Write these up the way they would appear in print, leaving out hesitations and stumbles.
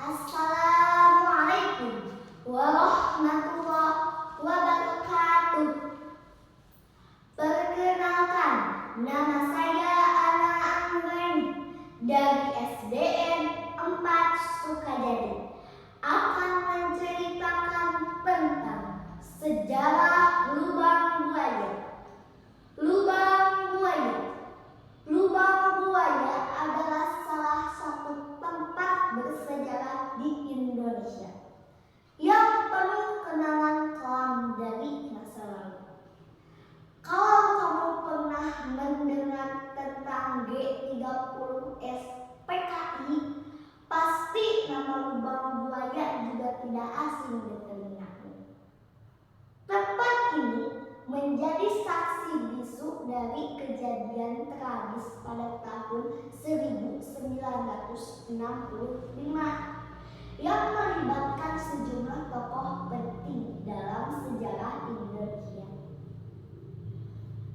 Assalamualaikum warahmatullahi wabarakatuh. Perkenalkan, nama saya Ana Anggreni dari SDN 4 Sukajadi. Akan menceritakan tentang sejarah lubang buaya. Lubang buaya adalah salah satu tempat bersejarah di Indonesia yang penuh kenangan kelam dari masa lalu. Kalau kamu pernah mendengar tentang G30S PKI, pasti nama lubang buaya juga tidak asing di telingamu. Tempat ini menjadi saksi bisu dari kejadian tragis pada tahun 1965 yang melibatkan sejumlah tokoh penting dalam sejarah Indonesia.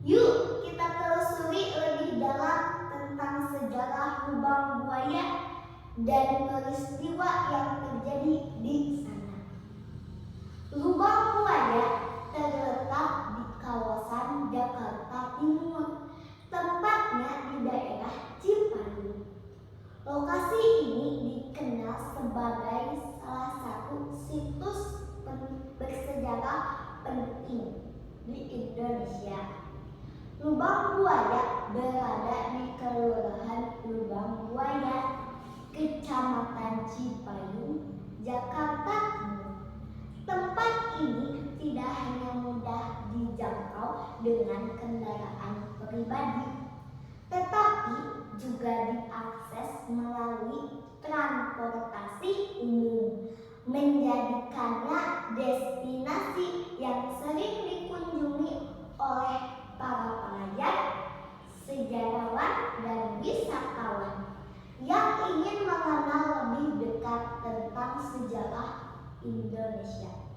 Yuk kita telusuri lebih dalam tentang sejarah lubang buaya dan peristiwa yang terjadi di sana. Lubang buaya terletak di kawasan Jakarta Timur, tepatnya di daerah Cipayung. Lokasi ini dikenal sebagai salah satu situs bersejarah penting di Indonesia. Lubang buaya berada di Kelurahan Lubang Buaya, Kecamatan Cipayung, Jakarta Timur. Tempat ini tidak hanya mudah dijangkau dengan kendaraan pribadi, tetapi juga diakses melalui transportasi umum, menjadikannya destinasi yang sering dikunjungi oleh para pelajar, sejarawan, dan wisatawan yang ingin mengenal lebih dekat tentang sejarah Indonesia.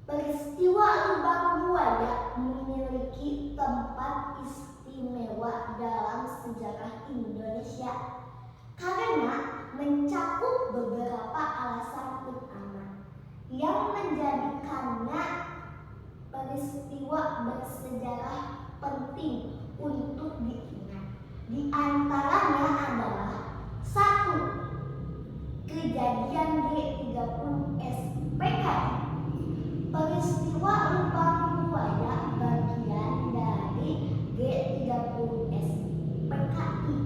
Peristiwa lubang buaya memiliki tempat istimewa dalam sejarah Indonesia karena mencakup beberapa alasan utama yang menjadikannya peristiwa bersejarah penting untuk diingat. Di antaranya adalah 1. Kejadian G30S PKI. Peristiwa lubang buaya bagian dari G30S PKI.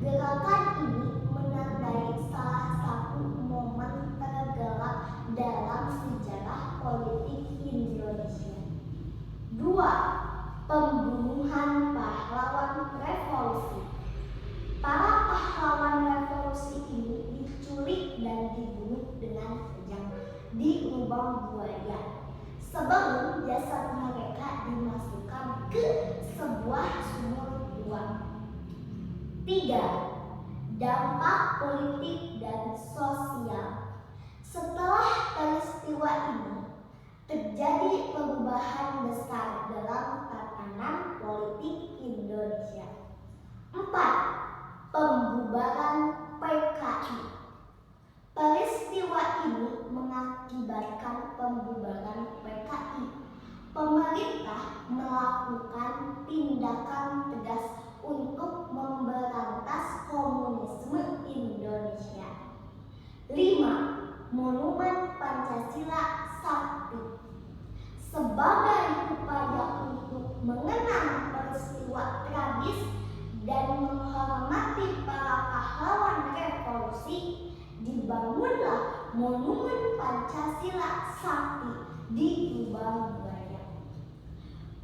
Gerakan ini menandai salah satu momen tergelap dalam sejarah politik Indonesia. 2. Pembunuhan pahlawan revolusi. Para pahlawan revolusi ini diculik dan dibunuh dengan kejam di lubang buaya sebelum jasad mereka dimasukkan ke sebuah sumur buang. 3. Dampak politik dan sosial. Setelah peristiwa ini, terjadi perubahan besar dalam tatanan politik Indonesia. 4. Pembubaran PKI. Peristiwa ini mengakibatkan pembubaran PKI. Pemerintah melakukan tindakan tegas untuk memberantas komunisme Indonesia. 5. Monumen Pancasila Sakti. Sebagai upaya untuk mengenang peristiwa tragis dan menghormati para pahlawan revolusi, dibangunlah Monumen Pancasila Sakti di Lubang Buaya.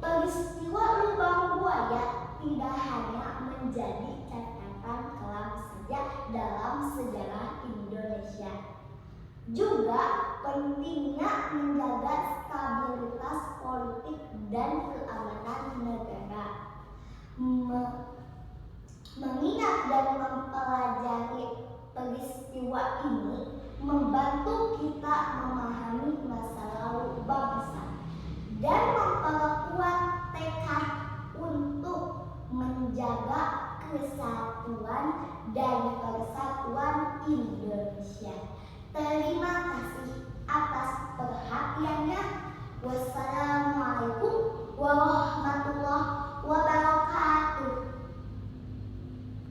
Peristiwa Lubang Buaya tidak hanya menjadi catatan kelam saja dalam sejarah Indonesia, juga pentingnya menjaga stabilitas politik dan keamanan negara. Mengingat dan mempelajari peristiwa ini membantu kita memahami masa lalu bangsa dan memperkuat tekad untuk menjaga kesatuan dan persatuan Indonesia. Terima